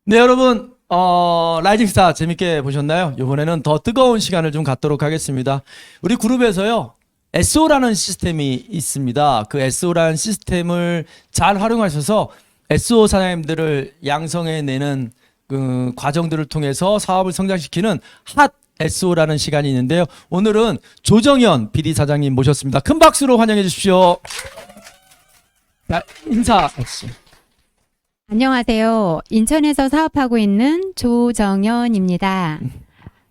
네, 여러분, 라이징 스타 재밌게 보셨나요? 이번에는 더 뜨거운 시간을 좀 갖도록 하겠습니다. 우리 그룹에서요, SO라는 시스템이 있습니다. 그 SO라는 시스템을 잘 활용하셔서 SO 사장님들을 양성해내는 그 과정들을 통해서 사업을 성장시키는 핫 SO라는 시간이 있는데요. 오늘은 조정현 BD 사장님 모셨습니다. 큰 박수로 환영해 주십시오. 자, 인사. 안녕하세요. 인천에서 사업하고 있는 조정연입니다.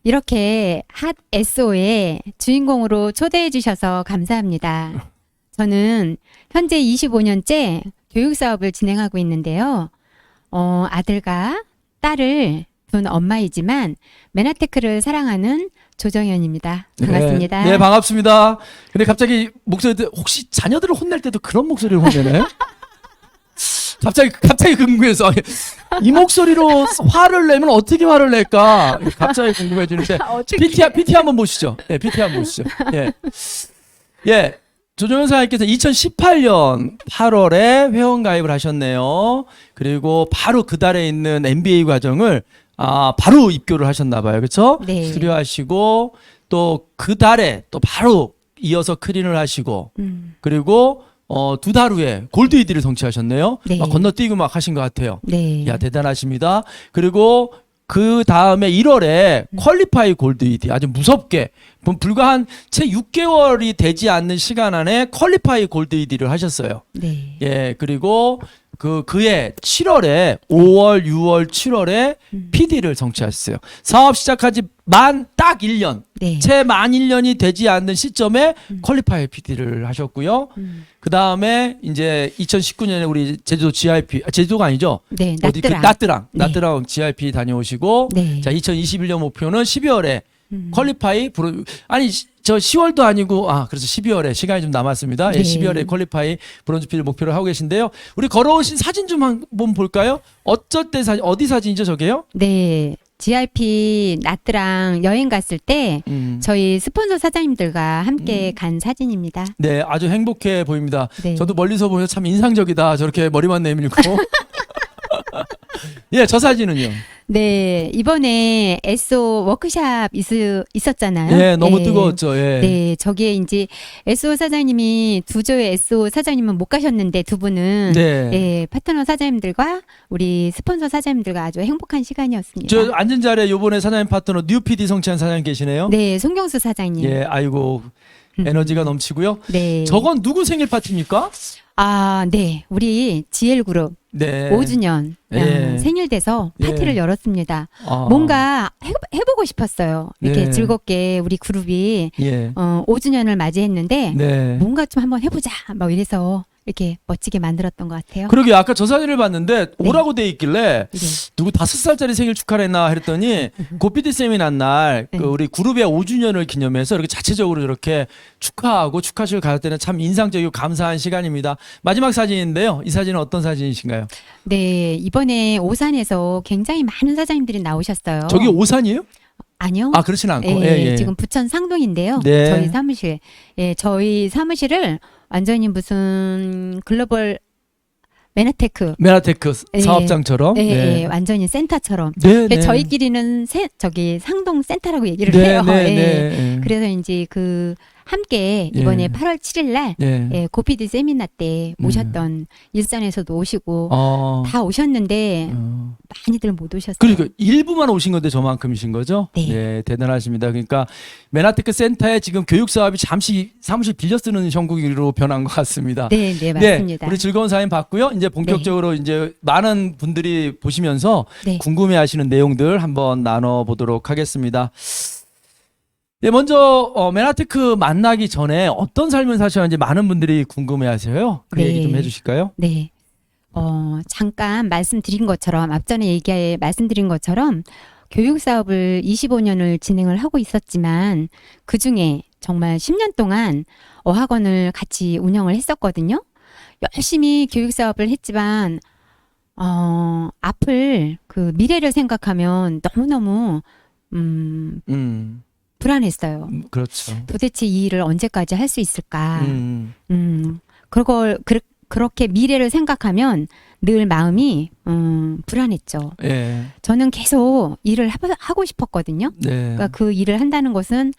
이렇게 핫 SO의 주인공으로 초대해 주셔서 감사합니다. 저는 현재 25년째 교육 사업을 진행하고 있는데요. 아들과 딸을 둔 엄마이지만 메나테크를 사랑하는 조정연입니다. 반갑습니다. 네, 반갑습니다. 근데 갑자기 목소리 혹시 자녀들을 혼낼 때도 그런 목소리를 혼내나요? 갑자기 궁금해서 이 목소리로 화를 내면 어떻게 화를 낼까 갑자기 궁금해지는데 PT 한번 보시죠. 예, PT 한번 보시죠. 예, 조정현 사장님께서 2018년 8월에 회원 가입을 하셨네요. 그리고 바로 그 달에 있는 MBA 과정을 바로 입교를 하셨나 봐요. 그렇죠? 네. 수료하시고 또 그 달에 또 바로 이어서 클린을 하시고 그리고 두 달 후에 골드 ED를 성취하셨네요. 네. 건너뛰고 막 하신 것 같아요. 네. 야, 대단하십니다. 그리고 그 다음에 1월에 퀄리파이 골드 ED 아주 무섭게 불과 한 채 6개월이 되지 않는 시간 안에 퀄리파이 골드 ED를 하셨어요. 네. 예, 그리고 그해 7월에 5월, 6월, 7월에 PD를 성취하셨어요. 사업 시작하지 딱 1년, 네. 채 만 1년이 되지 않는 시점에 퀄리파이 PD를 하셨고요. 그 다음에 이제 2019년에 우리 제주도 GIP, 제주도가 아니죠? 네. 어디 나트랑. 네. 나트랑 GIP 다녀오시고, 네. 자 2021년 목표는 12월에 퀄리파이 아니 저 10월도 아니고 그래서 12월에 시간이 좀 남았습니다. 네. 예, 12월에 퀄리파이 브론즈 필 목표를 하고 계신데요. 우리 걸어오신 사진 좀 한번 볼까요? 어쩔 때 사진 어디 사진이죠, 저게요? 네. GIP 나트랑 여행 갔을 때 저희 스폰서 사장님들과 함께 간 사진입니다. 네, 아주 행복해 보입니다. 네. 저도 멀리서 보면 참 인상적이다. 저렇게 머리만 내밀고. 예, 저 사진은요. 네. 이번에 SO 워크샵 있었잖아요. 예, 너무 네. 뜨거웠죠. 예. 네. 저기에 이제 SO 사장님이 두 조의 SO 사장님은 못 가셨는데 두 분은 네. 예, 파트너 사장님들과 우리 스폰서 사장님들과 아주 행복한 시간이었습니다. 저 앉은 자리에 요번에 사장님 파트너 뉴 PD 성취한 사장님 계시네요. 네. 송경수 사장님. 예, 아이고 에너지가 넘치고요. 네. 저건 누구 생일 파티입니까? 네. 우리 GL그룹 네. 5주년 예. 생일 돼서 파티를 예. 열었습니다. 뭔가 해보고 싶었어요. 이렇게 네. 즐겁게 우리 그룹이 예. 5주년을 맞이했는데 네. 뭔가 좀 한번 해보자 막 이래서 이렇게 멋지게 만들었던 것 같아요. 그러게 아까 저 사진을 봤는데 네. 오라고 돼 있길래 네. 누구 5살짜리 생일 축하를 했나 했더니 고피디 쌤이 난 날 네. 우리 그룹의 5주년을 기념해서 이렇게 자체적으로 이렇게 축하하고 축하식을 가졌다는 참 인상적이고 감사한 시간입니다. 마지막 사진인데요. 이 사진은 어떤 사진이신가요? 네, 이번에 오산에서 굉장히 많은 사장님들이 나오셨어요. 저기 오산이에요? 아니요. 그렇진 않고. 예, 지금 부천 상동인데요. 네. 저희 사무실. 예, 저희 사무실을 완전히 무슨 글로벌 메나테크 메나테크 예. 사업장처럼. 예, 완전히 센터처럼. 네, 네. 저희끼리는 저기 상동 센터라고 얘기를 네, 해요. 네, 예. 네. 그래서 이제 함께 이번에 예. 8월 7일 날 예. 고피디 세미나 때 오셨던 일산에서도 오시고 다 오셨는데 많이들 못 오셨어요. 그러니까 일부만 오신 건데 저만큼이신 거죠? 네. 대단하십니다. 그러니까 메나테크 센터에 지금 교육 사업이 잠시 사무실 빌려 쓰는 형국으로 변한 것 같습니다. 네, 네, 맞습니다. 우리 즐거운 사연 봤고요. 이제 본격적으로 이제 많은 분들이 보시면서 네. 궁금해하시는 내용들 한번 나눠보도록 하겠습니다. 네, 먼저 메나테크 만나기 전에 어떤 삶을 사셨는지 많은 분들이 궁금해하세요. 그 네. 얘기 좀 해주실까요? 네. 잠깐 말씀드린 것처럼 앞전에 말씀드린 것처럼 교육 사업을 25년을 진행을 하고 있었지만 그 중에 정말 10년 동안 어학원을 같이 운영을 했었거든요. 열심히 교육 사업을 했지만 앞을 그 미래를 생각하면 너무너무 불안했어요. 그렇죠. 도대체 이 일을 언제까지 할 수 있을까? 음. 그걸 그렇게 미래를 생각하면 늘 마음이 불안했죠. 예. 저는 계속 일을 하고 싶었거든요. 네. 그러니까 그 일을 한다는 것은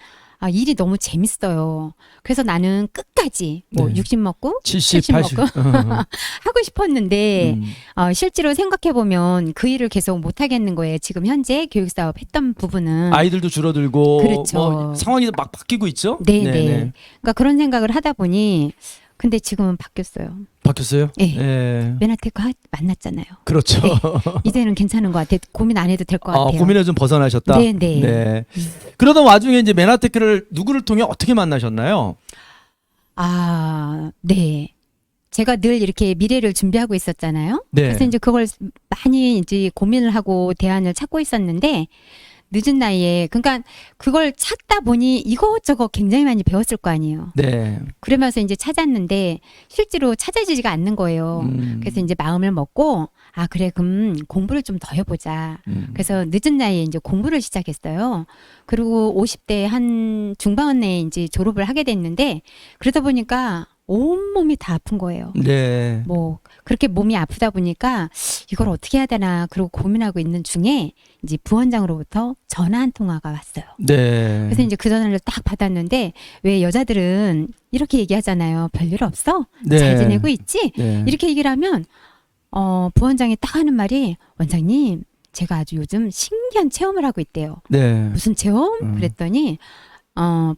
일이 너무 재밌어요. 그래서 나는 끝까지 뭐 네. 60 먹고 70, 70 80. 먹고 하고 싶었는데 음. 실제로 생각해 보면 그 일을 계속 못 하겠는 거예요. 지금 현재 교육 사업 했던 부분은 아이들도 줄어들고 그렇죠. 뭐 상황이 막 바뀌고 있죠? 네. 그러니까 그런 생각을 하다 보니 근데 지금은 바뀌었어요. 바뀌었어요? 예. 예. 메나테크 만났잖아요. 그렇죠. 네. 이제는 괜찮은 것 같아요. 고민 안 해도 될 것 같아요. 고민에 좀 벗어나셨다. 네, 네. 그러던 와중에 이제 메나테크를 누구를 통해 어떻게 만나셨나요? 네. 제가 늘 이렇게 미래를 준비하고 있었잖아요. 네. 그래서 이제 그걸 많이 이제 고민을 하고 대안을 찾고 있었는데 늦은 나이에 그러니까 그걸 찾다 보니 이것저것 굉장히 많이 배웠을 거 아니에요. 네. 그러면서 이제 찾았는데 실제로 찾아지지가 않는 거예요. 그래서 이제 마음을 먹고 그래 그럼 공부를 좀 더 해보자. 그래서 늦은 나이에 이제 공부를 시작했어요. 그리고 50대 한 중반에 이제 졸업을 하게 됐는데 그러다 보니까 온몸이 다 아픈 거예요. 네. 뭐 그렇게 몸이 아프다 보니까 이걸 어떻게 해야 되나 그러고 고민하고 있는 중에 이제 부원장으로부터 전화 한 통화가 왔어요. 네. 그래서 이제 그 전화를 딱 받았는데 왜 여자들은 이렇게 얘기하잖아요. 별일 없어? 네. 잘 지내고 있지? 네. 이렇게 얘기를 하면 부원장이 딱 하는 말이 원장님 제가 아주 요즘 신기한 체험을 하고 있대요. 네. 무슨 체험? 그랬더니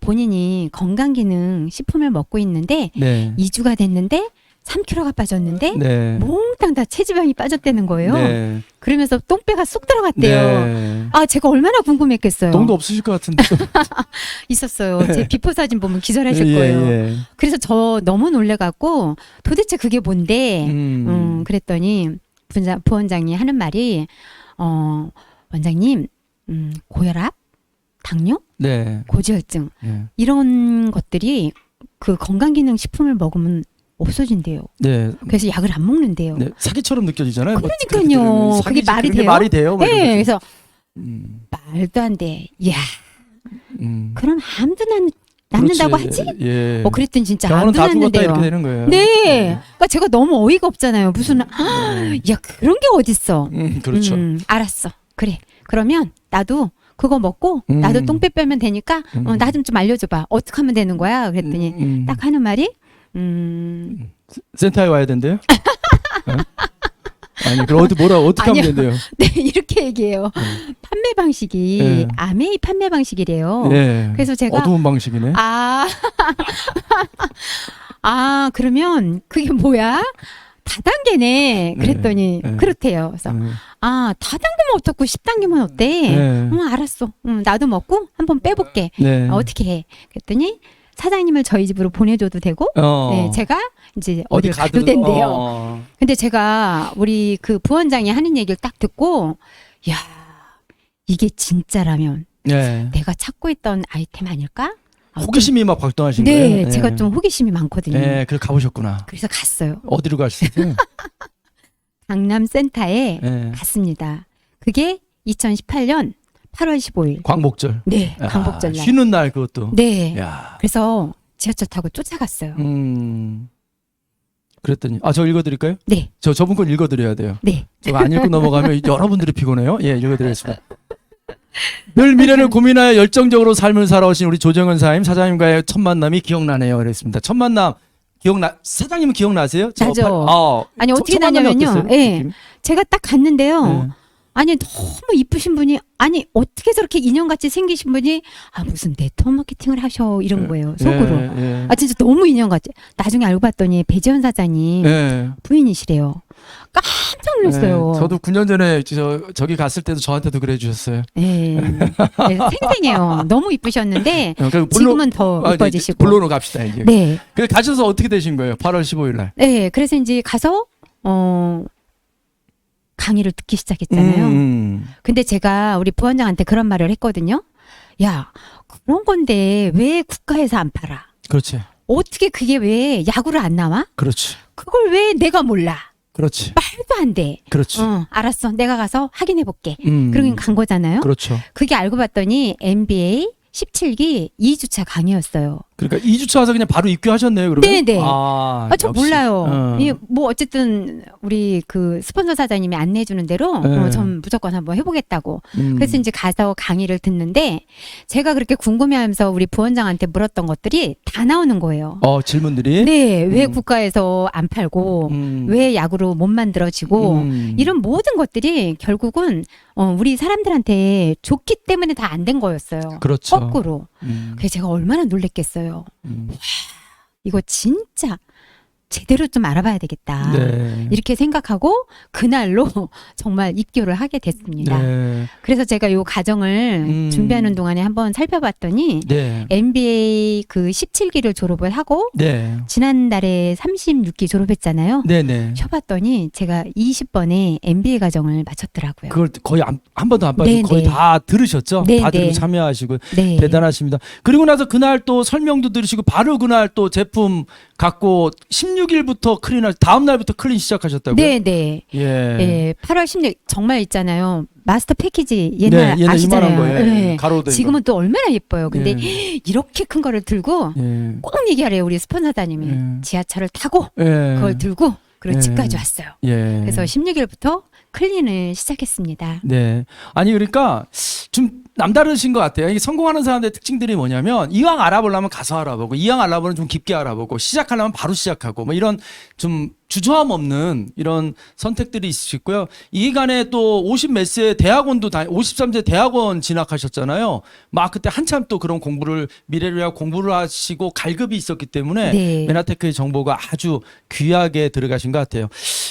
본인이 건강기능 식품을 먹고 있는데 네. 2주가 됐는데 3kg가 빠졌는데 네. 몽땅 다 체지방이 빠졌다는 거예요. 네. 그러면서 똥배가 쑥 들어갔대요. 네. 제가 얼마나 궁금했겠어요. 똥도 없으실 것 같은데. 있었어요. 제 비포 사진 보면 기절하실 예, 거예요. 예. 그래서 저 너무 놀래갖고 도대체 그게 뭔데? 그랬더니 부원장이 하는 말이 원장님 고혈압, 당뇨, 네. 고지혈증 예. 이런 것들이 그 건강기능식품을 먹으면 없어진대요. 네. 그래서 약을 안 먹는데요. 네. 사기처럼 느껴지잖아요. 뭐 그러니까요. 그렇게 그게 사기지, 말이 그게 돼요? 말이 돼요? 뭐 이런 네, 거지. 그래서 음. 말도 안 돼. 이야, 음. 그럼 암도 낫는다고 그렇지. 하지? 예. 그랬더니 진짜 병원은 암도 다 죽었다 낫는데요. 이렇게 되는 거예요. 네. 그러니까 제가 너무 어이가 없잖아요. 무슨 야 그런 게 어딨어. 그렇죠. 알았어. 그래. 그러면 나도 그거 먹고 나도 똥배 빼면 되니까 나 좀 알려줘봐. 어떻게 하면 되는 거야? 그랬더니 딱 하는 말이 센터에 와야 된대요? 네? 아니 그럼 어떻게 하면 아니요. 된대요? 네 이렇게 얘기해요. 판매 방식이 네. 아메이 판매 방식이래요. 네. 그래서 제가 어두운 방식이네. 그러면 그게 뭐야? 다단계네. 그랬더니 네. 그렇대요. 그래서 다단계면 어떻고 10단계면 어때? 네. 알았어. 나도 먹고 한번 빼볼게. 네. 어떻게 해? 그랬더니 사장님을 저희 집으로 보내줘도 되고, 네, 제가 이제 어딜 가도 된대요. 근데 제가 우리 그 부원장이 하는 얘기를 딱 듣고, 야, 이게 진짜라면 네. 내가 찾고 있던 아이템 아닐까? 호기심이 막 발동하신 네, 거예요? 제가 좀 호기심이 많거든요. 네, 그래서 가보셨구나. 그래서 갔어요. 어디로 가셨어요? 강남센터에 네. 갔습니다. 그게 2018년 8월 15일. 광복절. 네, 광복절 날. 쉬는 날 그것도. 네. 야. 그래서 지하철 타고 쫓아갔어요. 그랬더니 저 읽어드릴까요? 네, 저분 건 읽어드려야 돼요. 네. 저거 안 읽고 넘어가면 여러분들이 피곤해요. 예, 읽어드리겠습니다. 늘 미래를 고민하여 열정적으로 삶을 살아오신 우리 조정은 사장님과의 첫 만남이 기억나네요. 그랬습니다. 첫 만남 사장님은 기억나세요? 나죠. 아니 어떻게 첫 만남이 나냐면요. 어땠어요? 예. 느낌? 제가 딱 갔는데요. 네. 아니 너무 이쁘신 분이 어떻게 저렇게 인형같이 생기신 분이 무슨 네트워크 마케팅을 하셔 이런 거예요. 속으로. 예. 진짜 너무 인형같이. 나중에 알고 봤더니 배지원 사장님 예. 부인이시래요. 깜짝 놀랐어요. 예. 저도 9년 전에 저기 갔을 때도 저한테도 그래 주셨어요. 네. 생생해요. 너무 이쁘셨는데 지금은 더 이뻐지시고. 본론으로 갑시다 이제. 네. 그래 가셔서 어떻게 되신 거예요? 8월 15일 날. 네. 그래서 이제 가서 강의를 듣기 시작했잖아요. 근데 제가 우리 부원장한테 그런 말을 했거든요. 야, 그런 건데 왜 국가에서 안 팔아? 그렇지. 어떻게 그게 왜 야구를 안 나와? 그렇지. 그걸 왜 내가 몰라? 그렇지. 말도 안 돼. 그렇지. 알았어. 내가 가서 확인해 볼게. 그러긴 간 거잖아요. 그렇죠. 그게 알고 봤더니 MBA 17기 2주차 강의였어요. 그러니까 2주차 와서 그냥 바로 입교하셨네요, 그러면? 네네. 저 역시. 몰라요. 뭐 어쨌든 우리 그 스폰서 사장님이 안내해 주는 대로 네. 전 무조건 한번 해보겠다고. 그래서 이제 가서 강의를 듣는데 제가 그렇게 궁금해하면서 우리 부원장한테 물었던 것들이 다 나오는 거예요. 질문들이? 네, 왜 국가에서 안 팔고 왜 야구로 못 만들어지고 이런 모든 것들이 결국은 우리 사람들한테 좋기 때문에 다 안 된 거였어요. 그렇죠. 거꾸로. 그래서 제가 얼마나 놀랬겠어요. 이거 진짜 제대로 좀 알아봐야 되겠다. 네. 이렇게 생각하고 그날로 정말 입교를 하게 됐습니다. 네. 그래서 제가 이 과정을 준비하는 동안에 한번 살펴봤더니 네. MBA 그 17기를 졸업을 하고 네. 지난달에 36기 졸업했잖아요. 네네. 쳐봤더니 제가 20번의 MBA 과정을 마쳤더라고요. 그걸 거의 한 번도 안 빠지고 네네. 거의 다 들으셨죠? 네네. 다 들고 참여하시고 네. 대단하십니다. 그리고 나서 그날 또 설명도 들으시고 바로 그날 또 제품 갖고 16일부터 클린할 다음 날부터 클린 시작하셨다고요? 네네. 예. 예, 8월 16일 정말 있잖아요. 마스터 패키지 옛날 옛날 아시잖아요. 이만한 거예요. 네. 가로로 된 지금은 또 얼마나 예뻐요. 근데 예. 이렇게 큰 거를 들고 예. 꼭 얘기하래요. 우리 스폰서다님이 예. 지하철을 타고 예. 그걸 들고 그리고 예. 집까지 왔어요. 예. 그래서 16일부터 클린을 시작했습니다. 네. 아니 그러니까 좀 남다르신 것 같아요. 이게 성공하는 사람들의 특징들이 뭐냐면 이왕 알아보려면 가서 알아보고 이왕 알아보면 좀 깊게 알아보고 시작하려면 바로 시작하고 뭐 이런 좀 주저함 없는 이런 선택들이 있으시고요. 이 기간에 또 50 몇 세 대학원도 53세 대학원 진학하셨잖아요. 막 그때 한참 또 그런 공부를 미래를 위하여 공부를 하시고 갈급이 있었기 때문에 네. 메나테크의 정보가 아주 귀하게 들어가신 것 같아요.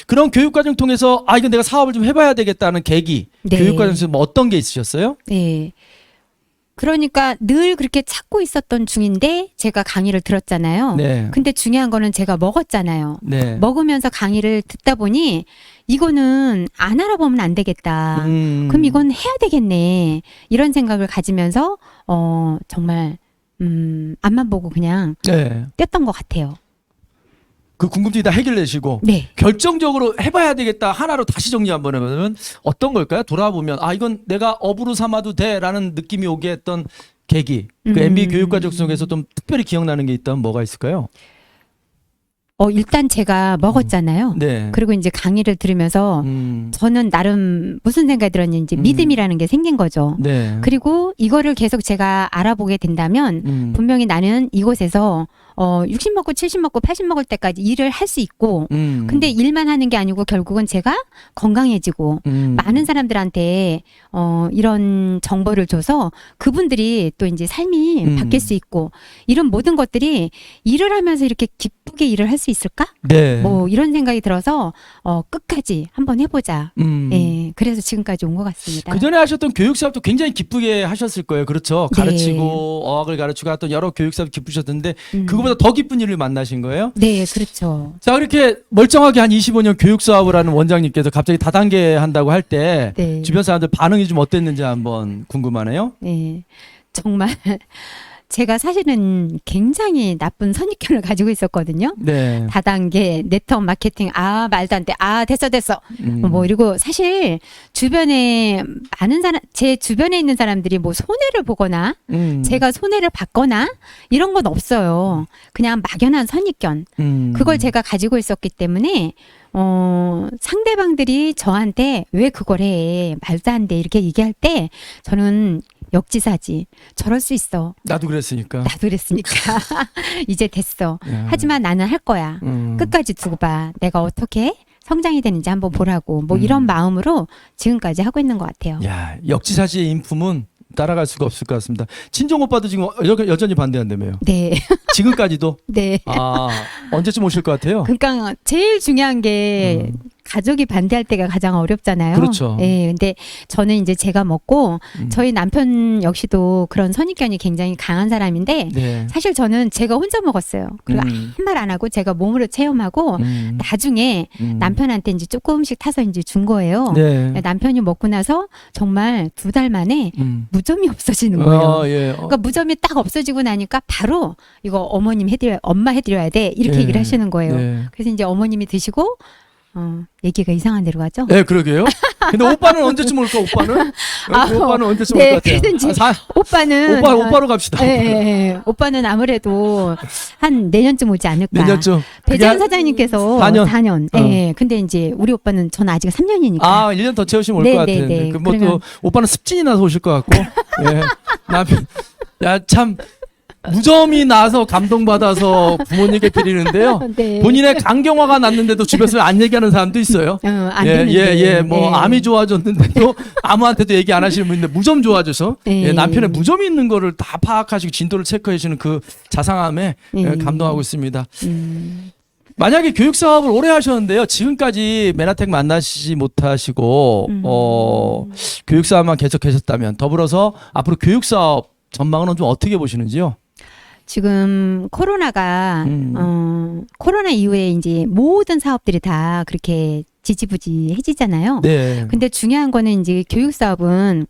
그런 교육과정 통해서 이건 내가 사업을 좀 해봐야 되겠다는 계기 네. 교육과정에서 뭐 어떤 게 있으셨어요? 네. 그러니까 늘 그렇게 찾고 있었던 중인데 제가 강의를 들었잖아요. 네. 근데 중요한 거는 제가 먹었잖아요. 네. 먹으면서 강의를 듣다 보니 이거는 안 알아보면 안 되겠다. 그럼 이건 해야 되겠네. 이런 생각을 가지면서 정말 앞만 보고 그냥 네. 뗐던 것 같아요. 그 궁금증이 다 해결되시고 네. 결정적으로 해봐야 되겠다 하나로 다시 정리 한번 해보면 어떤 걸까요? 돌아보면 이건 내가 업으로 삼아도 돼라는 느낌이 오게 했던 계기 그 MBA 교육과정 속에서 좀 특별히 기억나는 게 있다면 뭐가 있을까요? 일단 제가 먹었잖아요. 네. 그리고 이제 강의를 들으면서 저는 나름 무슨 생각이 들었는지 믿음이라는 게 생긴 거죠. 네. 그리고 이거를 계속 제가 알아보게 된다면 분명히 나는 이곳에서 60 먹고 70 먹고 80 먹을 때까지 일을 할 수 있고 근데 일만 하는 게 아니고 결국은 제가 건강해지고 많은 사람들한테 이런 정보를 줘서 그분들이 또 이제 삶이 바뀔 수 있고 이런 모든 것들이 일을 하면서 이렇게 기쁘게 일을 할 수 있을까? 네. 뭐 이런 생각이 들어서 끝까지 한번 해보자. 예, 그래서 지금까지 온 것 같습니다. 그 전에 하셨던 교육 사업도 굉장히 기쁘게 하셨을 거예요. 그렇죠. 네. 가르치고 어학을 가르치고 했던 여러 교육 사업 기쁘셨던데 그거보다 더 기쁜 일을 만나신 거예요? 네, 그렇죠. 자, 그렇게 멀쩡하게 한 25년 교육 사업을 하는 원장님께서 갑자기 다단계 한다고 할 때 네. 주변 사람들 반응이 좀 어땠는지 한번 궁금하네요. 네, 정말 제가 사실은 굉장히 나쁜 선입견을 가지고 있었거든요. 네. 다단계 네트워크 마케팅 말도 안 돼. 됐어. 뭐 이러고 사실 주변에 많은 사람 제 주변에 있는 사람들이 뭐 손해를 보거나 제가 손해를 받거나 이런 건 없어요. 그냥 막연한 선입견. 그걸 제가 가지고 있었기 때문에 상대방들이 저한테 왜 그걸 해? 말도 안 돼. 이렇게 얘기할 때 저는 역지사지. 저럴 수 있어. 나도 그랬으니까. 나도 그랬으니까. 이제 됐어. 야. 하지만 나는 할 거야. 끝까지 두고 봐. 내가 어떻게 성장이 되는지 한번 보라고. 뭐 이런 마음으로 지금까지 하고 있는 것 같아요. 야, 역지사지의 인품은 따라갈 수가 없을 것 같습니다. 친정 오빠도 지금 여전히 반대한다며요. 네. 지금까지도? 네. 언제쯤 오실 것 같아요? 그러니까 제일 중요한 게 가족이 반대할 때가 가장 어렵잖아요. 그렇죠. 예. 근데 저는 이제 제가 먹고 저희 남편 역시도 그런 선입견이 굉장히 강한 사람인데 네. 사실 저는 제가 혼자 먹었어요. 그리고 한 말 안 하고 제가 몸으로 체험하고 나중에 남편한테 이제 조금씩 타서 이제 준 거예요. 네. 남편이 먹고 나서 정말 2달 만에 무좀이 없어지는 거예요. 예. 그러니까 무좀이 딱 없어지고 나니까 바로 이거 엄마 해드려야 돼 이렇게 네. 얘기를 하시는 거예요. 네. 그래서 이제 어머님이 드시고 얘기가 이상한 데로 가죠? 네, 그러게요. 근데 오빠는 언제쯤 올까? 오빠는? 오빠는 언제쯤 네, 올 것 같아요? 그래서 이제 오빠는 오빠로 갑시다. 예. 오빠는 아무래도 한 내년쯤 오지 않을까. 내년쯤. 배재현 사장님께서 4년. 예. 근데 이제 우리 오빠는 저는 아직 3년이니까. 1년 더 채우시면 올 것 같은데. 네. 그 뭐 또 오빠는 습진이 나서 오실 것 같고. 예. 남편, 야, 참. 무점이 나서 감동받아서 부모님께 드리는데요. 네. 본인의 강경화가 났는데도 주변에서 안 얘기하는 사람도 있어요. 안 예, 되는데. 예, 뭐 네. 암이 좋아졌는데도 아무한테도 얘기 안 하시는 분인데 무점 좋아져서 네. 예, 남편의 무점이 있는 거를 다 파악하시고 진도를 체크해 주시는 그 자상함에 예, 감동하고 있습니다. 만약에 교육 사업을 오래 하셨는데요. 지금까지 메나텍 만나시지 못하시고 교육 사업만 계속 계셨다면 더불어서 앞으로 교육 사업 전망은 좀 어떻게 보시는지요? 지금 코로나가 코로나 이후에 이제 모든 사업들이 다 그렇게 지지부지해지잖아요. 네. 근데 중요한 거는 이제 교육 사업은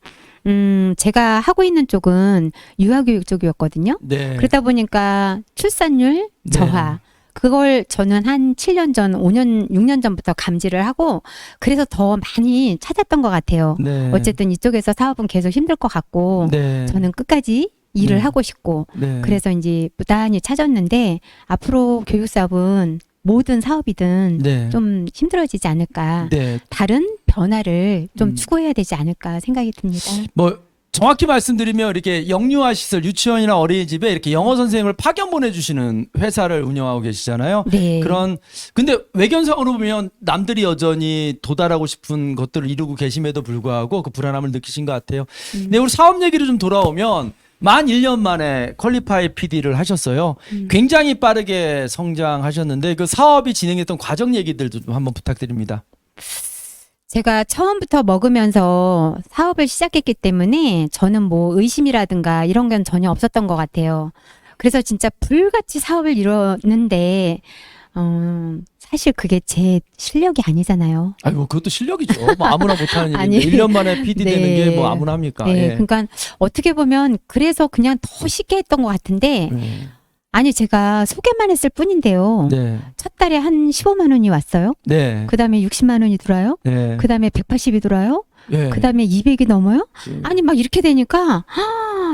제가 하고 있는 쪽은 유아교육 쪽이었거든요. 네. 그러다 보니까 출산율 저하. 그걸 저는 한 7년 전, 5년, 6년 전부터 감지를 하고 그래서 더 많이 찾았던 것 같아요. 네. 어쨌든 이쪽에서 사업은 계속 힘들 것 같고 네. 저는 끝까지 일을 하고 싶고 네. 그래서 이제 무단히 찾았는데 앞으로 교육 사업은 모든 사업이든 네. 좀 힘들어지지 않을까. 네. 다른 변화를 좀 추구해야 되지 않을까 생각이 듭니다. 뭐 정확히 말씀드리면 이렇게 영유아 시설, 유치원이나 어린이집에 이렇게 영어 선생님을 파견 보내주시는 회사를 운영하고 계시잖아요. 네. 근데 외견상으로 보면 남들이 여전히 도달하고 싶은 것들을 이루고 계심에도 불구하고 그 불안함을 느끼신 것 같아요. 근데 우리 사업 얘기로 좀 돌아오면 만 1년 만에 퀄리파이 PD를 하셨어요. 굉장히 빠르게 성장하셨는데 그 사업이 진행했던 과정 얘기들도 좀 한번 부탁드립니다. 제가 처음부터 먹으면서 사업을 시작했기 때문에 저는 뭐 의심이라든가 이런 건 전혀 없었던 것 같아요. 그래서 진짜 불같이 사업을 이뤘는데 사실 그게 제 실력이 아니잖아요. 아이고 그것도 실력이죠. 뭐 아무나 못하는 아니. 일인데 1년 만에 PD 되는 네. 게 뭐 아무나 합니까? 네, 예. 그러니까 어떻게 보면 그래서 그냥 더 쉽게 했던 것 같은데 아니 제가 소개만 했을 뿐인데요. 네. 첫 달에 한 15만 원이 왔어요. 네. 그다음에 60만 원이 들어요. 네. 그다음에 180이 들어요. 예. 그다음에 200이 넘어요. 아니 막 이렇게 되니까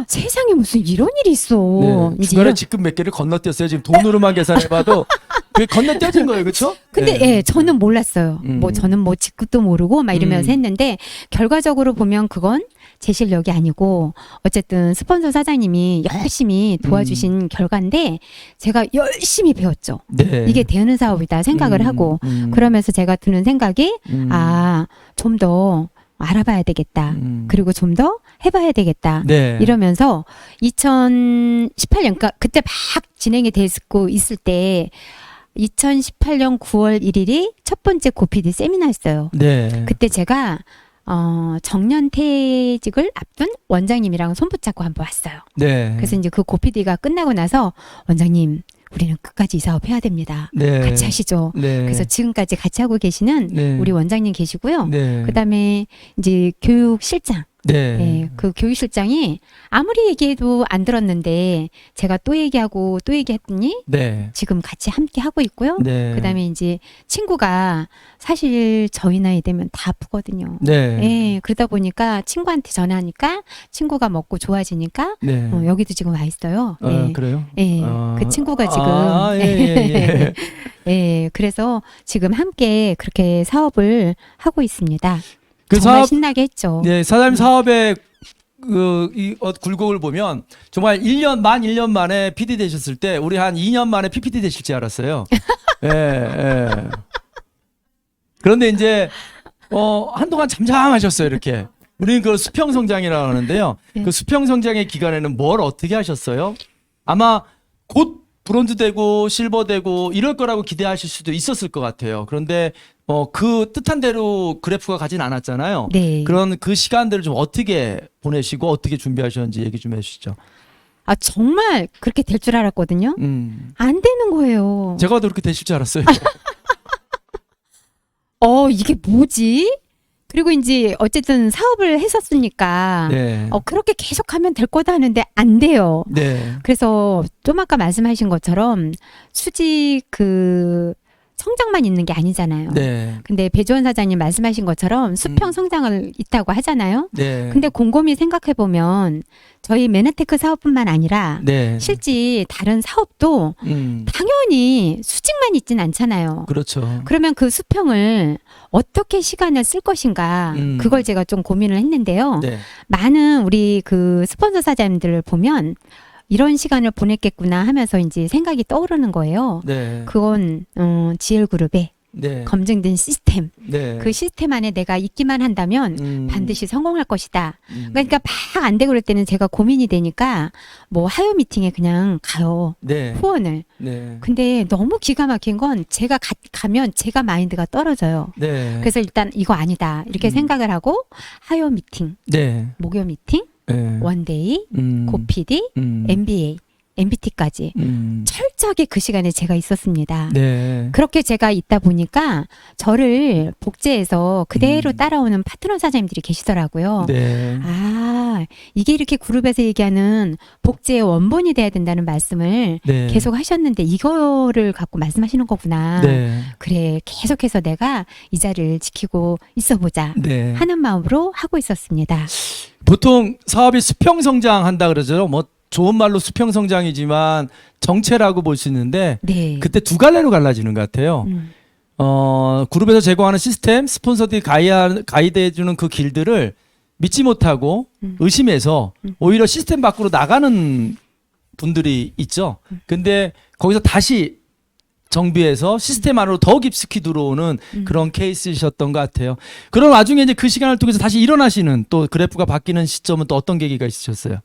세상에 무슨 이런 일이 있어. 네. 이제 중간에 지금 몇 개를 건너뛰었어요. 지금 돈으로만 계산해봐도 그게 건너뛰어진 거예요, 그렇죠? 근데 예, 저는 몰랐어요. 뭐 음. 저는 뭐 직급도 모르고 막 이러면서 했는데 결과적으로 보면 그건 제 실력이 아니고 어쨌든 스폰서 사장님이 열심히 도와주신 결과인데 제가 열심히 배웠죠. 네. 이게 되는 사업이다 생각을 하고 그러면서 제가 드는 생각이 좀 더 알아봐야 되겠다. 그리고 좀 더 해봐야 되겠다. 네. 이러면서 2018년, 그러니까 그때 막 진행이 되고 있을 때 2018년 9월 1일이 첫 번째 고PD 세미나였어요. 네. 그때 제가 정년퇴직을 앞둔 원장님이랑 손붙잡고 한번 왔어요. 네. 그래서 이제 그 고PD가 끝나고 나서 원장님 우리는 끝까지 이 사업 해야 됩니다. 네. 같이 하시죠. 네. 그래서 지금까지 같이 하고 계시는 네. 우리 원장님 계시고요. 네. 그다음에 이제 교육실장. 네. 네, 그 교육실장이 아무리 얘기해도 안 들었는데 제가 또 얘기하고 또 얘기했더니 네. 지금 같이 함께 하고 있고요. 네. 그다음에 이제 친구가 사실 저희 나이 되면 다 아프거든요. 네. 예, 그러다 보니까 친구한테 전화하니까 친구가 먹고 좋아지니까 네. 여기도 지금 와 있어요. 예. 그래요? 예, 아. 그 친구가 지금 예, 예, 예. 예, 그래서 지금 함께 그렇게 사업을 하고 있습니다. 그 정말 사업, 신나게 했죠. 네, 사장님 사업의 굴곡을 보면 정말 만 1년 만에 PD 되셨을 때 우리 한 2년 만에 PPT 되실 줄 알았어요. 예, 예. 그런데 이제 한동안 잠잠하셨어요, 이렇게. 우리는 그걸 수평 성장이라고 하는데요. 네. 그 수평 성장의 기간에는 뭘 어떻게 하셨어요? 아마 곧 브론즈 되고 실버 되고 이럴 거라고 기대하실 수도 있었을 것 같아요. 그런데 그 뜻한 대로 그래프가 가진 않았잖아요. 네. 그런 그 시간들을 좀 어떻게 보내시고 어떻게 준비하셨는지 얘기 좀 해주시죠. 아, 정말 그렇게 될 줄 알았거든요. 안 되는 거예요. 제가 도 그렇게 되실 줄 알았어요. 이게 뭐지? 그리고 이제 어쨌든 사업을 했었으니까 네. 그렇게 계속하면 될 거다 하는데 안 돼요. 네. 그래서 좀 아까 말씀하신 것처럼 수직 성장만 있는 게 아니잖아요. 네. 근데 배주원 사장님 말씀하신 것처럼 수평 성장을 있다고 하잖아요. 네. 근데 곰곰이 생각해 보면 저희 메나테크 사업뿐만 아니라 네. 실제 다른 사업도 당연히 수직만 있진 않잖아요. 그렇죠. 그러면 그 수평을 어떻게 시간을 쓸 것인가 그걸 제가 좀 고민을 했는데요. 네. 많은 우리 그 스폰서 사장님들을 보면 이런 시간을 보냈겠구나 하면서 이제 생각이 떠오르는 거예요. 네. 그건 GL그룹의 네. 검증된 시스템, 네. 그 시스템 안에 내가 있기만 한다면 반드시 성공할 것이다. 그러니까 막 안 되고 그럴 때는 제가 고민이 되니까 뭐 하요 미팅에 그냥 가요. 네. 후원을. 네. 근데 너무 기가 막힌 건 제가 가면 제가 마인드가 떨어져요. 네. 그래서 일단 이거 아니다 이렇게 생각을 하고 하요 미팅, 네. 목요 미팅, 네. 원데이, 고PD, MBA, MBT까지 철저하게 그 시간에 제가 있었습니다. 네. 그렇게 제가 있다 보니까 저를 복제해서 그대로 따라오는 파트너 사장님들이 계시더라고요. 네. 아, 이게 이렇게 그룹에서 얘기하는 복제의 원본이 돼야 된다는 말씀을 네. 계속 하셨는데 이거를 갖고 말씀하시는 거구나. 네. 그래, 계속해서 내가 이 자리를 지키고 있어보자 네. 하는 마음으로 하고 있었습니다. 보통 사업이 수평 성장한다 그러죠. 뭐 좋은 말로 수평 성장이지만 정체라고 볼 수 있는데 네. 그때 두 갈래로 갈라지는 것 같아요. 그룹에서 제공하는 시스템, 스폰서들이 가이드해주는 그 길들을 믿지 못하고 의심해서 오히려 시스템 밖으로 나가는 분들이 있죠. 근데 거기서 다시 정비해서 시스템 안으로 더 깊숙이 들어오는 그런 케이스이셨던 것 같아요. 그런 와중에 이제 그 시간을 통해서 다시 일어나시는 또 그래프가 바뀌는 시점은 또 어떤 계기가 있으셨어요?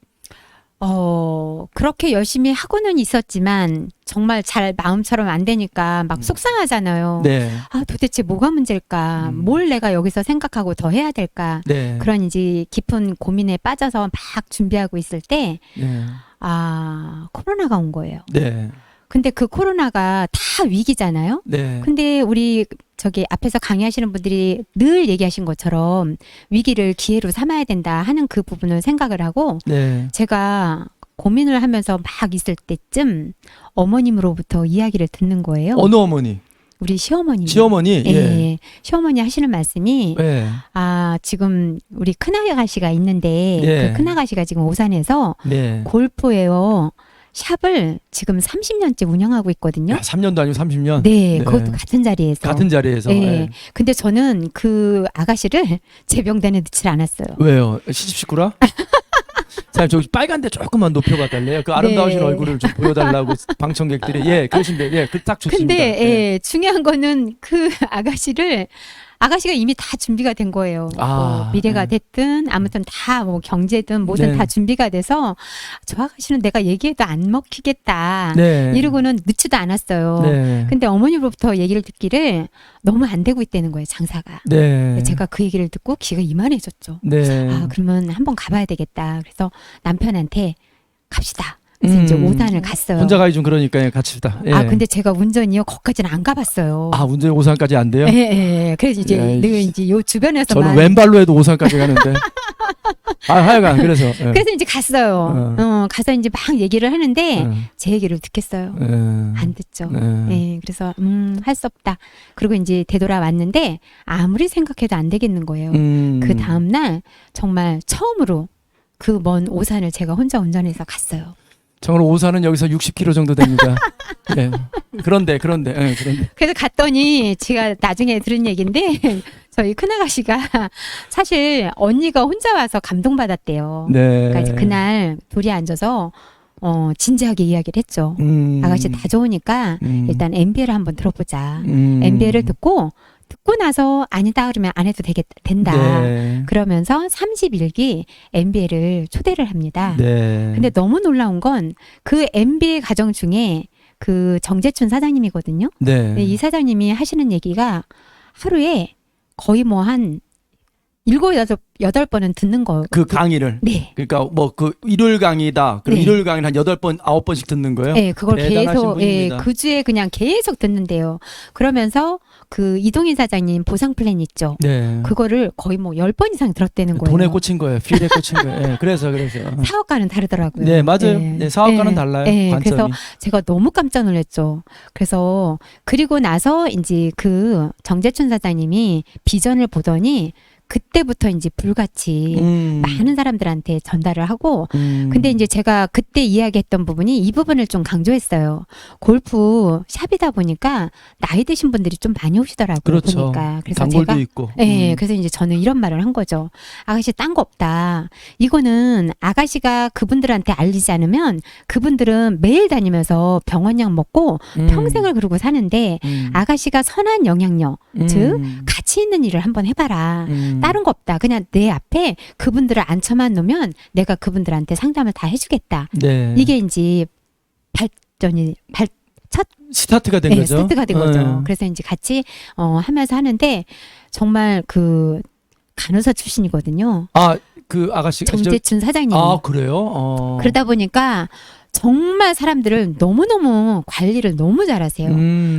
그렇게 열심히 하고는 있었지만 정말 잘 마음처럼 안 되니까 막 속상하잖아요. 네. 아, 도대체 뭐가 문제일까? 뭘 내가 여기서 생각하고 더 해야 될까? 네. 그런 이제 깊은 고민에 빠져서 막 준비하고 있을 때, 네. 코로나가 온 거예요. 네. 근데 그 코로나가 다 위기잖아요. 네. 근데 우리 저기 앞에서 강의하시는 분들이 늘 얘기하신 것처럼 위기를 기회로 삼아야 된다 하는 그 부분을 생각을 하고 네. 제가 고민을 하면서 막 있을 때쯤 어머님으로부터 이야기를 듣는 거예요. 어느 어머니? 우리 시어머님. 시어머니? 예. 예. 시어머니 하시는 말씀이 네. 지금 우리 큰아가씨가 있는데 네. 그 큰아가씨가 지금 오산에서 네. 골프웨어 샵을 지금 30년째 운영하고 있거든요. 야, 3년도 아니고 30년? 네, 그것도 같은 자리에서. 같은 자리에서. 네. 네. 근데 저는 그 아가씨를 제 명단에 넣질 않았어요. 왜요? 시집 식구라? 사장님 저기 빨간 데 조금만 높여봐달래요. 그 아름다우신 네. 얼굴을 좀 보여달라고 방청객들이. 예, 그러신데 예, 그 딱 좋습니다. 근데 예. 중요한 거는 그 아가씨가 이미 다 준비가 된 거예요. 뭐 미래가 됐든 아무튼 다 뭐 경제든 뭐든 네. 다 준비가 돼서 저 아가씨는 내가 얘기해도 안 먹히겠다. 네. 이러고는 넣지도 않았어요. 네. 근데 어머니로부터 얘기를 듣기를 너무 안 되고 있다는 거예요, 장사가. 네. 제가 그 얘기를 듣고 귀가 이만해졌죠. 네. 그러면 한번 가봐야 되겠다. 그래서 남편한테 갑시다. 그래서 이제 오산을 갔어요. 혼자 가기 좀 그러니까 예, 같이다. 예. 근데 제가 운전이요, 거기까지는 안 가봤어요. 운전이 오산까지 안 돼요? 예. 그래서 이제 야, 내가 이제 요 주변에서만. 저는 왼발로 해도 오산까지 가는데. 하여간 그래서. 예. 그래서 이제 갔어요. 가서 이제 막 얘기를 하는데 제 얘기를 듣겠어요. 안 듣죠. 예. 그래서 할 수 없다. 그리고 이제 되돌아왔는데 아무리 생각해도 안 되겠는 거예요. 그 다음 날 정말 처음으로 그 먼 오산을 제가 혼자 운전해서 갔어요. 정말 오산은 여기서 60km 정도 됩니다. 네. 그런데. 그래서 갔더니 제가 나중에 들은 얘기인데 저희 큰아가씨가 사실 언니가 혼자 와서 감동받았대요. 네. 그러니까 이제 그날 둘이 앉아서 진지하게 이야기를 했죠. 아가씨 다 좋으니까 일단 MBA를 한번 들어보자. MBA를 듣고 나서 아니다 그러면 안 해도 된다. 네. 그러면서 31기 MBA를 초대를 합니다. 네. 근데 너무 놀라운 건 그 MBA 과정 중에 그 정재춘 사장님이거든요. 네. 이 사장님이 하시는 얘기가 하루에 거의 뭐 한 여덟 번은 듣는 거. 그 강의를. 네. 그러니까 뭐 그 일요일 강의다. 그럼 네. 일요일 강의를 한 8번, 9번씩 듣는 거예요? 네, 그걸 대단하신 계속, 예, 분입니다. 그 주에 그냥 계속 듣는데요. 그러면서 그 이동희 사장님 보상 플랜 있죠. 네. 그거를 거의 뭐 10번 이상 들었다는 거예요. 돈에 꽂힌 거예요. 필에 꽂힌 거예요. 예, 그래서. 사업가는 다르더라고요. 네, 맞아요. 예. 네, 사업가는 예. 달라요. 예, 관점이. 그래서 제가 너무 깜짝 놀랐죠. 그래서 그리고 나서 이제 그 정재춘 사장님이 비전을 보더니 그때부터 이제 불같이 많은 사람들한테 전달을 하고 근데 이제 제가 그때 이야기했던 부분이 이 부분을 좀 강조했어요. 골프 샵이다 보니까 나이 드신 분들이 좀 많이 오시더라고요. 그렇죠. 보니까. 그래서 단골도 제가 있고. 네, 그래서 이제 저는 이런 말을 한 거죠. 아가씨 딴 거 없다. 이거는 아가씨가 그분들한테 알리지 않으면 그분들은 매일 다니면서 병원약 먹고 평생을 그러고 사는데 아가씨가 선한 영향력, 즉 가치 있는 일을 한번 해봐라. 다른 거 없다. 그냥 내 앞에 그분들을 앉혀만 놓으면 내가 그분들한테 상담을 다 해주겠다. 네. 이게 이제 첫 스타트가 된 네, 거죠. 스타트가 된 거죠. 네. 그래서 이제 같이 하면서 하는데 정말 그 간호사 출신이거든요. 아, 그 아가씨. 정재춘 사장님이. 아, 그래요? 그러다 보니까 정말 사람들을 너무너무 관리를 너무 잘하세요.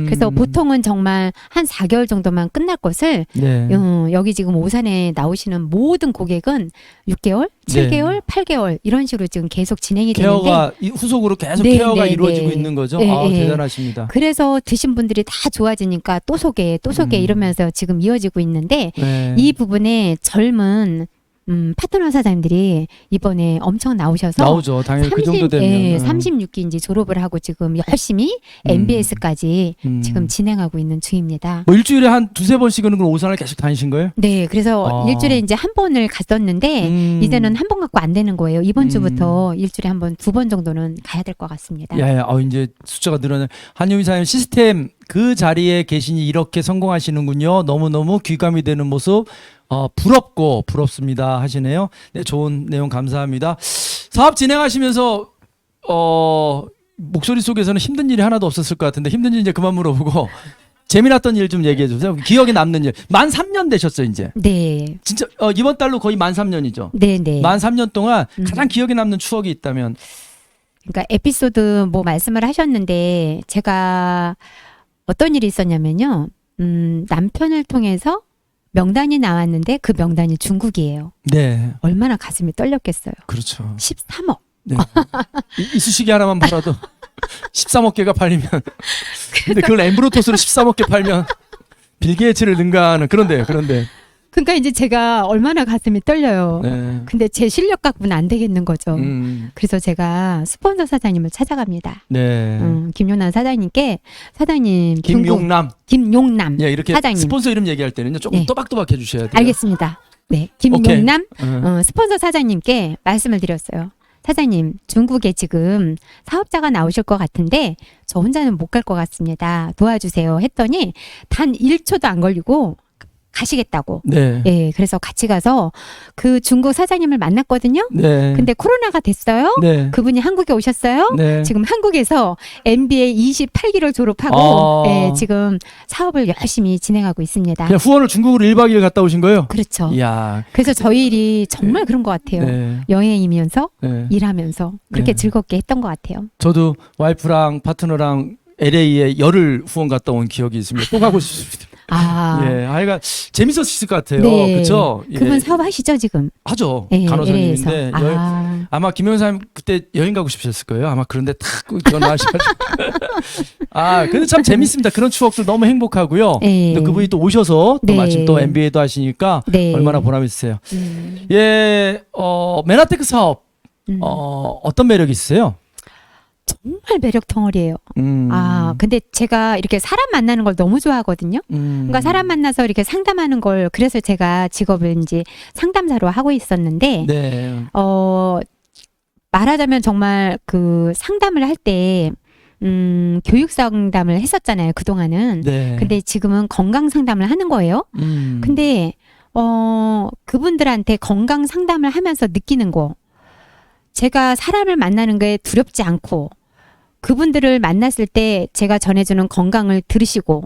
그래서 보통은 정말 한 4개월 정도만 끝날 것을 네. 여기 지금 오산에 나오시는 모든 고객은 6개월, 7개월, 8개월 이런 식으로 지금 계속 진행이 되는데 케어가 후속으로 계속 네, 케어가 네, 이루어지고 네. 있는 거죠. 네, 아, 네. 대단하십니다. 그래서 드신 분들이 다 좋아지니까 또 소개 이러면서 지금 이어지고 있는데 네. 이 부분에 젊은 파트너 사장님들이 이번에 엄청 나오셔서 나오죠. 당연히 그 정도 되면. 예, 36기 이제 졸업을 하고 지금 열심히 MBS까지 지금 진행하고 있는 중입니다. 뭐 일주일에 한 두세 번씩은 그럼 오산을 계속 다니신 거예요? 네, 그래서 아. 일주일에 이제 한 번을 갔었는데 이제는 한 번 갖고 안 되는 거예요. 이번 주부터 일주일에 한 번, 2번 정도는 가야 될 것 같습니다. 야, 이제 숫자가 늘어나요. 한유미 사장님 시스템 그 자리에 계시니 이렇게 성공하시는군요. 너무너무 귀감이 되는 모습 부럽고 부럽습니다 하시네요. 네, 좋은 내용 감사합니다. 사업 진행하시면서 목소리 속에서는 힘든 일이 하나도 없었을 것 같은데 힘든 일 이제 그만 물어보고 재미났던 일 좀 얘기해 주세요. 기억에 남는 일. 만 3년 되셨어요 이제. 네, 진짜 이번 달로 거의 만 3년이죠. 네, 네. 만 3년 동안 가장 기억에 남는 추억이 있다면 그러니까 에피소드 뭐 말씀을 하셨는데 제가 어떤 일이 있었냐면요. 남편을 통해서 명단이 나왔는데 그 명단이 중국이에요. 네, 얼마나 가슴이 떨렸겠어요. 그렇죠. 13억. 네. 이쑤시개 하나만 팔아도 13억 개가 팔리면 근데 그걸 엠브로토스로 13억 개 팔면 빌 게이츠를 능가하는 그런데 그러니까 이제 제가 얼마나 가슴이 떨려요. 네. 근데 제 실력 갖고는 안 되겠는 거죠. 그래서 제가 스폰서 사장님을 찾아갑니다. 네. 김용남 사장님께 사장님 김용남. 김용남 예, 이렇게 사장님. 스폰서 이름 얘기할 때는요 조금 네. 또박또박 해주셔야 돼요. 알겠습니다. 네, 김용남 응. 스폰서 사장님께 말씀을 드렸어요. 사장님, 중국에 지금 사업자가 나오실 것 같은데 저 혼자는 못 갈 것 같습니다. 도와주세요. 했더니 단 1초도 안 걸리고 가시겠다고. 네. 예, 그래서 같이 가서 그 중국 사장님을 만났거든요. 네. 근데 코로나가 됐어요. 네. 그분이 한국에 오셨어요. 네. 지금 한국에서 MBA 28기를 졸업하고 예, 지금 사업을 열심히 진행하고 있습니다. 그냥 후원을 중국으로 1박 2일 갔다 오신 거예요? 그렇죠. 이야. 그래서 저희 일이 정말 그런 것 같아요. 네. 여행이면서 네. 일하면서 그렇게 네. 즐겁게 했던 것 같아요. 저도 와이프랑 파트너랑 LA에 열흘 후원 갔다 온 기억이 있습니다. 또 가고 싶습니다. 아, 예, 하여간 재밌었을 것 같아요. 네. 그렇죠? 그분 사업하시죠 지금? 하죠. 예, 간호사님인데 LA에서. 아마 김영사님 그때 여행 가고 싶으셨을 거예요. 아마 그런데 탁 전화하셔가지고. 근데 참 재밌습니다. 그런 추억들 너무 행복하고요. 네. 또 그분이 또 오셔서 또 네. 마침 또 MBA도 하시니까 네. 얼마나 보람 있으세요. 예, 메나테크 사업 어떤 매력이 있으세요? 정말 매력 덩어리예요. 음. 근데 제가 이렇게 사람 만나는 걸 너무 좋아하거든요. 그러니까 사람 만나서 이렇게 상담하는 걸 그래서 제가 직업을 이제 상담사로 하고 있었는데 네. 말하자면 정말 그 상담을 할 때 교육 상담을 했었잖아요. 그동안은. 네. 근데 지금은 건강 상담을 하는 거예요. 근데 그분들한테 건강 상담을 하면서 느끼는 거. 제가 사람을 만나는 게 두렵지 않고 그분들을 만났을 때 제가 전해주는 건강을 들으시고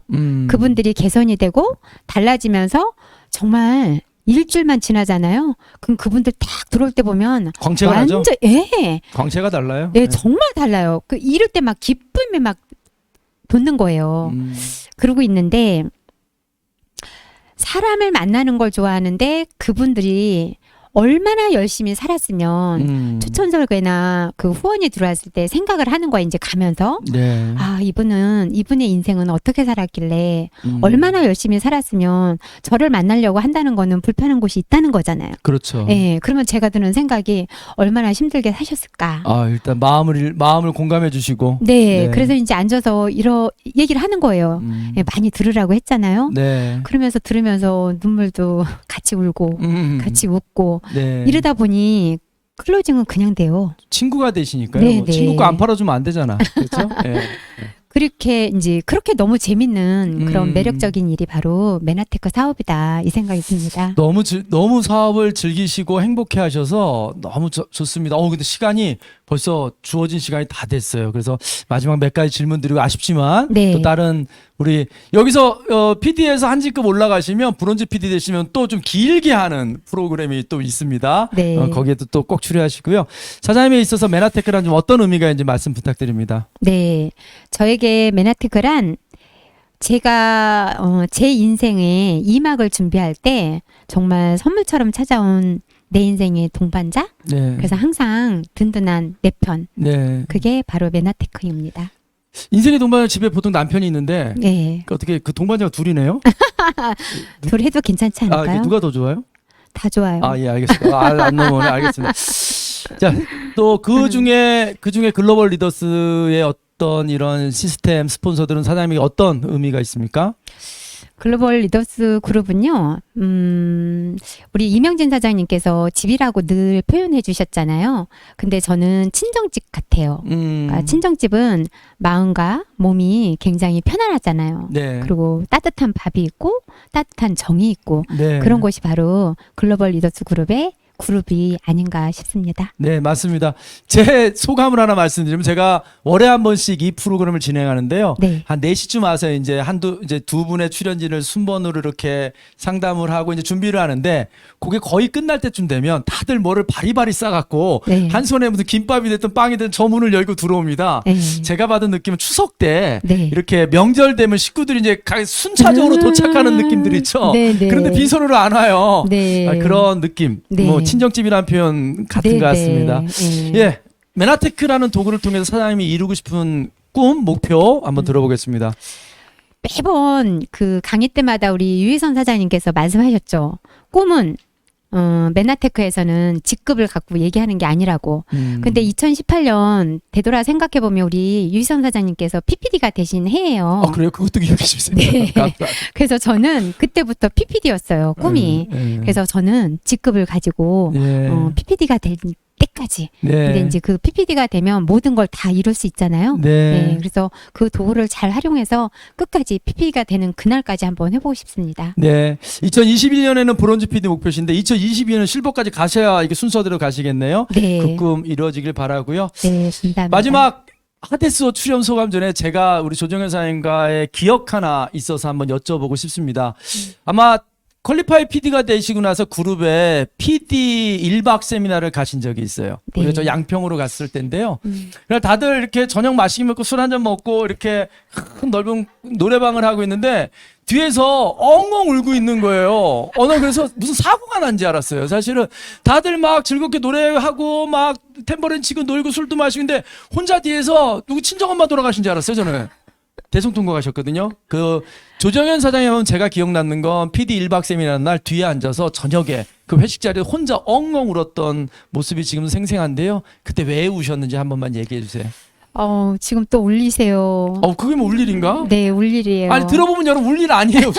그분들이 개선이 되고 달라지면서 정말 일주일만 지나잖아요. 그럼 그분들 딱 들어올 때 보면 광채가 나죠? 완전 광채가 달라요. 예, 정말 달라요. 그 이럴 때 막 기쁨이 막 돋는 거예요. 그러고 있는데 사람을 만나는 걸 좋아하는데 그분들이 얼마나 열심히 살았으면 추천설계나 그 후원이 들어왔을 때 생각을 하는 거야. 이제 가면서 네. 아 이분의 인생은 어떻게 살았길래 얼마나 열심히 살았으면 저를 만나려고 한다는 거는 불편한 곳이 있다는 거잖아요. 그렇죠. 예, 그러면 제가 드는 생각이 얼마나 힘들게 사셨을까. 아, 일단 마음을 공감해 주시고. 네, 네. 그래서 이제 앉아서 얘기를 하는 거예요. 예, 많이 들으라고 했잖아요. 네. 그러면서 들으면서 눈물도 같이 울고 같이 웃고 네. 이러다 보니 클로징은 그냥 돼요. 친구가 되시니까요. 네, 뭐 네. 친구 거 안 팔아주면 안 되잖아. 그렇죠? 네. 그렇게 너무 재밌는 그런 음. 매력적인 일이 바로 메나테크 사업이다 이 생각이 듭니다. 너무 사업을 즐기시고 행복해 하셔서 너무 좋습니다. 근데 시간이 벌써 주어진 시간이 다 됐어요. 그래서 마지막 몇 가지 질문 드리고 아쉽지만 네. 또 다른 우리 여기서 PD에서 한 직급 올라가시면 브론즈 PD 되시면 또 좀 길게 하는 프로그램이 또 있습니다. 네. 거기에도 또 꼭 출연하시고요. 사장님에 있어서 메나테크란 좀 어떤 의미가 있는지 말씀 부탁드립니다. 네, 저에게 메나테크란 제가 제 인생의 2막을 준비할 때 정말 선물처럼 찾아온 내 인생의 동반자. 네. 그래서 항상 든든한 내 편. 네. 그게 바로 메나테크입니다. 인생의 동반자 집에 보통 남편이 있는데 네, 어떻게 그 동반자가 둘이네요? 둘 해도 괜찮지 아, 않을까요? 이게 누가 더 좋아요? 다 좋아요. 아, 예, 알겠습니다. 안 넘어오네. 알겠습니다. 자, 또 그 중에 글로벌 리더스의 어떤 이런 시스템 스폰서들은 사장님에게 어떤 의미가 있습니까? 글로벌 리더스 그룹은요, 우리 이명진 사장님께서 집이라고 늘 표현해 주셨잖아요. 근데 저는 친정집 같아요. 친정집은 마음과 몸이 굉장히 편안하잖아요. 네. 그리고 따뜻한 밥이 있고 따뜻한 정이 있고 네. 그런 곳이 바로 글로벌 리더스 그룹이 아닌가 싶습니다. 네, 맞습니다. 제 소감을 하나 말씀드리면 제가 월에 한 번씩 이 프로그램을 진행하는데요. 네. 한 4시쯤 와서 이제 두 분의 출연진을 순번으로 이렇게 상담을 하고 이제 준비를 하는데 그게 거의 끝날 때쯤 되면 다들 뭐를 바리바리 싸갖고 네. 한 손에 무슨 김밥이 됐든 빵이 됐든 저 문을 열고 들어옵니다. 네. 제가 받은 느낌은 추석 때 네. 이렇게 명절 되면 식구들이 이제 순차적으로 도착하는 느낌들 있죠. 네, 네. 그런데 빈손으로 안 와요. 네. 그런 느낌. 네. 뭐 친정집이라는 표현 같은 네, 것 같습니다. 네. 예, 메나테크라는 도구를 통해서 사장님이 이루고 싶은 꿈, 목표 한번 들어보겠습니다. 매번 그 강의 때마다 우리 유희선 사장님께서 말씀하셨죠. 꿈은 메나테크에서는 직급을 갖고 얘기하는 게 아니라고. 근데 2018년 되돌아 생각해보면 우리 유희선 사장님께서 PPD가 되신 해예요. 그래요? 그것도 기억해 주세요. 네. 그래서 저는 그때부터 PPD였어요. 꿈이. 그래서 저는 직급을 가지고 PPD가 될 때까지. 근데 이제 그 PPD가 되면 모든 걸 다 이룰 수 있잖아요. 네. 그래서 그 도구를 잘 활용해서 끝까지 PPD가 되는 그날까지 한번 해보고 싶습니다. 네. 2021년에는 브론즈 PD 목표신데 2022년은 실버까지 가셔야 이게 순서대로 가시겠네요. 네. 그 꿈 이루어지길 바라고요. 네, 감사합니다. 마지막 하데스호 출연 소감 전에 제가 우리 조정현 사장님과의 기억 하나 있어서 한번 여쭤보고 싶습니다. 아마 퀄리파이 PD가 되시고 나서 그룹에 PD 1박 세미나를 가신 적이 있어요. 네. 우리가 저 양평으로 갔을 때인데요. 그래서 다들 이렇게 저녁 맛있게 먹고 술 한잔 먹고 이렇게 큰 넓은 노래방을 하고 있는데 뒤에서 엉엉 울고 있는 거예요. 나 그래서 무슨 사고가 난지 알았어요. 사실은 다들 막 즐겁게 노래하고 막 탬버린 치고 놀고 술도 마시는데 혼자 뒤에서 누구 친정엄마 돌아가신 줄 알았어요, 저는. 대성통과 가셨거든요. 그 조정현 사장님은 제가 기억나는 건 PD 1박 세미나는 날 뒤에 앉아서 저녁에 그 회식 자리에 혼자 엉엉 울었던 모습이 지금 생생한데요. 그때 왜 우셨는지 한 번만 얘기해 주세요. 지금 또 울리세요. 그게 뭐 울 일인가? 네, 울 일이에요. 아니 들어보면 여러분 울 일 아니에요.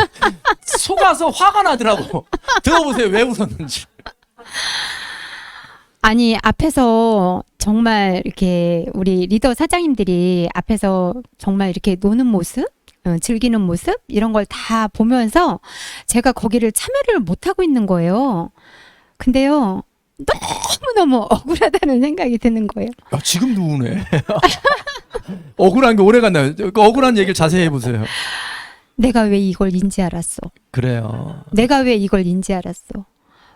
속아서 화가 나더라고. 들어보세요. 왜 울었는지. 아니, 앞에서 정말 이렇게 우리 리더 사장님들이 앞에서 정말 이렇게 노는 모습, 즐기는 모습, 이런 걸 다 보면서 제가 거기를 참여를 못하고 있는 거예요. 근데요, 너무너무 억울하다는 생각이 드는 거예요. 야, 지금도 우네. 억울한 게 오래 갔나요? 그 억울한 얘기를 자세히 해보세요. 내가 왜 이걸 인지 알았어? 그래요. 내가 왜 이걸 인지 알았어?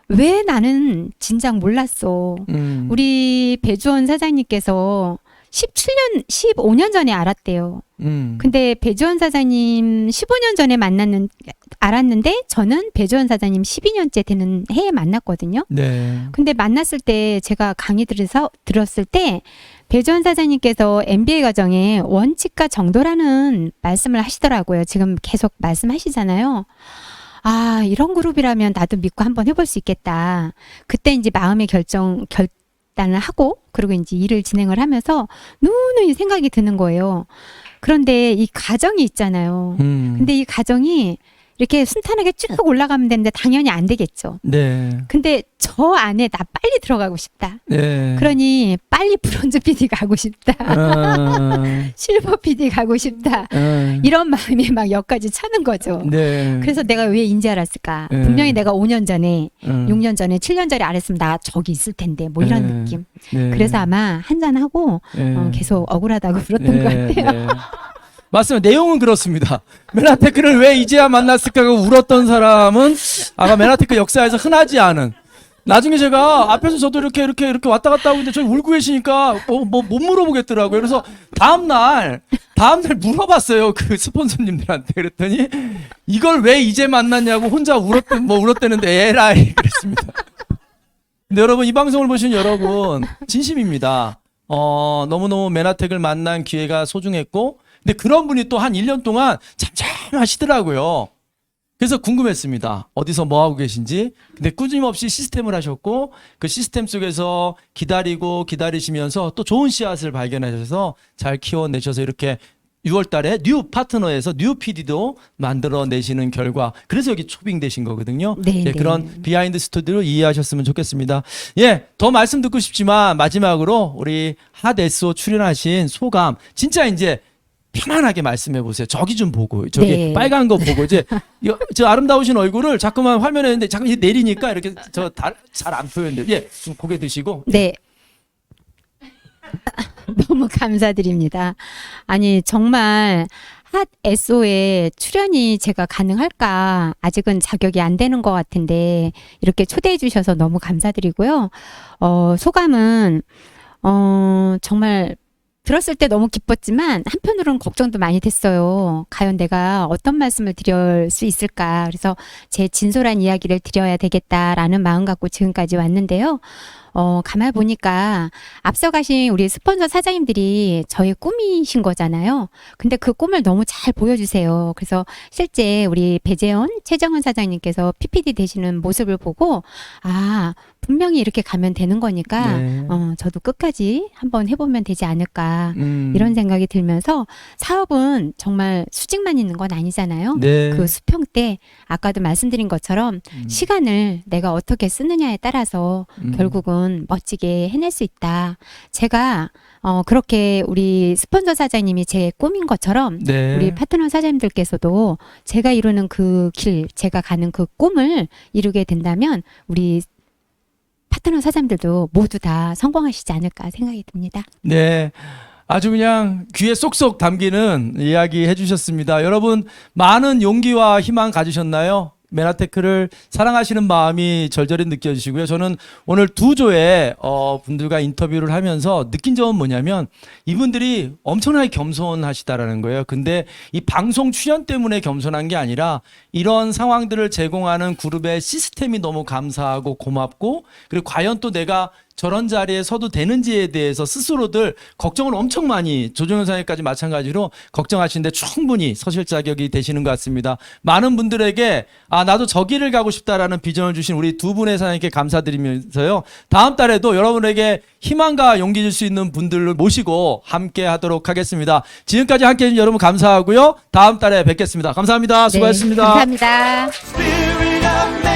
왜 나는 진작 몰랐어. 우리 배주원 사장님께서 15년 전에 알았대요. 근데 배주원 사장님 15년 전에 알았는데 저는 배주원 사장님 12년째 되는 해에 만났거든요. 네. 근데 만났을 때 제가 강의 들었을 때 배주원 사장님께서 MBA 과정에 원칙과 정도라는 말씀을 하시더라고요. 지금 계속 말씀하시잖아요. 아, 이런 그룹이라면 나도 믿고 한번 해볼 수 있겠다. 그때 이제 마음의 결단을 하고 그리고 이제 일을 진행을 하면서 누누이 생각이 드는 거예요. 그런데 이 과정이 있잖아요. 근데 이 과정이 이렇게 순탄하게 쭉 올라가면 되는데 당연히 안 되겠죠. 네. 근데 저 안에 나 빨리 들어가고 싶다. 네. 그러니 빨리 브론즈 PD 가고 싶다. 실버 PD 가고 싶다. 이런 마음이 막 여기까지 차는 거죠. 네. 그래서 내가 왜 인지 알았을까? 네. 분명히 내가 5년 전에, 6년 전에, 7년 전에 알았으면 나 저기 있을 텐데 뭐 이런 네. 느낌. 네. 그래서 아마 한잔하고 계속 억울하다고 그랬던 것 같아요. 네. 맞습니다. 내용은 그렇습니다. 메나테크를 왜 이제야 만났을까 하고 울었던 사람은 아마 메나테크 역사에서 흔하지 않은. 나중에 제가 앞에서 저도 이렇게 왔다 갔다 하고 있는데 저기 울고 계시니까 못 물어보겠더라고요. 그래서 다음날 물어봤어요. 그 스폰서님들한테. 그랬더니 이걸 왜 이제 만났냐고 혼자 울었대는데 에라이 그랬습니다. 근데 여러분 이 방송을 보신 여러분 진심입니다. 너무너무 메나텍을 만난 기회가 소중했고 근데 그런 분이 또 한 1년 동안 잠잠하시더라고요. 그래서 궁금했습니다. 어디서 뭐 하고 계신지. 근데 끊임없이 시스템을 하셨고 그 시스템 속에서 기다리시면서 또 좋은 씨앗을 발견하셔서 잘 키워내셔서 이렇게 6월 달에 뉴 파트너에서 뉴 PD도 만들어내시는 결과 그래서 여기 초빙 되신 거거든요. 네, 네. 그런 비하인드 스토리를 이해하셨으면 좋겠습니다. 더 말씀 듣고 싶지만 마지막으로 우리 핫 SO 출연하신 소감 진짜 이제 편안하게 말씀해 보세요. 저기 좀 보고 저기 네. 빨간 거 보고 이제 저 아름다우신 얼굴을 자꾸만 화면에 했는데 자꾸 내리니까 이렇게 저 잘 안 보이는데 좀 고개 드시고 네. 너무 감사드립니다. 아니 정말 핫 SO에 출연이 제가 가능할까 아직은 자격이 안 되는 것 같은데 이렇게 초대해 주셔서 너무 감사드리고요. 소감은 정말 들었을 때 너무 기뻤지만 한편으로는 걱정도 많이 됐어요. 과연 내가 어떤 말씀을 드릴 수 있을까. 그래서 제 진솔한 이야기를 드려야 되겠다라는 마음 갖고 지금까지 왔는데요. 가만히 보니까 앞서가신 우리 스폰서 사장님들이 저의 꿈이신 거잖아요. 근데 그 꿈을 너무 잘 보여주세요. 그래서 실제 우리 배재원, 최정은 사장님께서 PPD 되시는 모습을 보고 분명히 이렇게 가면 되는 거니까 네. 저도 끝까지 한번 해보면 되지 않을까 이런 생각이 들면서 사업은 정말 수직만 있는 건 아니잖아요. 네. 그 수평 때 아까도 말씀드린 것처럼 시간을 내가 어떻게 쓰느냐에 따라서 결국은 멋지게 해낼 수 있다. 제가 그렇게 우리 스폰서 사장님이 제 꿈인 것처럼 네. 우리 파트너 사장님들께서도 제가 이루는 그 길, 제가 가는 그 꿈을 이루게 된다면 우리 파트너 사장님들도 모두 다 성공하시지 않을까 생각이 듭니다. 네. 아주 그냥 귀에 쏙쏙 담기는 이야기 해주셨습니다. 여러분 많은 용기와 희망 가지셨나요? 메나테크를 사랑하시는 마음이 절절히 느껴지시고요. 저는 오늘 두 조의 분들과 인터뷰를 하면서 느낀 점은 뭐냐면 이분들이 엄청나게 겸손하시다라는 거예요. 근데 이 방송 출연 때문에 겸손한 게 아니라 이런 상황들을 제공하는 그룹의 시스템이 너무 감사하고 고맙고 그리고 과연 또 내가 저런 자리에 서도 되는지에 대해서 스스로들 걱정을 엄청 많이 조정현 사장님까지 마찬가지로 걱정하시는데 충분히 서실 자격이 되시는 것 같습니다. 많은 분들에게 나도 저 길을 가고 싶다라는 비전을 주신 우리 두 분의 사장님께 감사드리면서요. 다음 달에도 여러분에게 희망과 용기 줄 수 있는 분들을 모시고 함께 하도록 하겠습니다. 지금까지 함께 해주신 여러분 감사하고요. 다음 달에 뵙겠습니다. 감사합니다. 수고하셨습니다. 네, 감사합니다.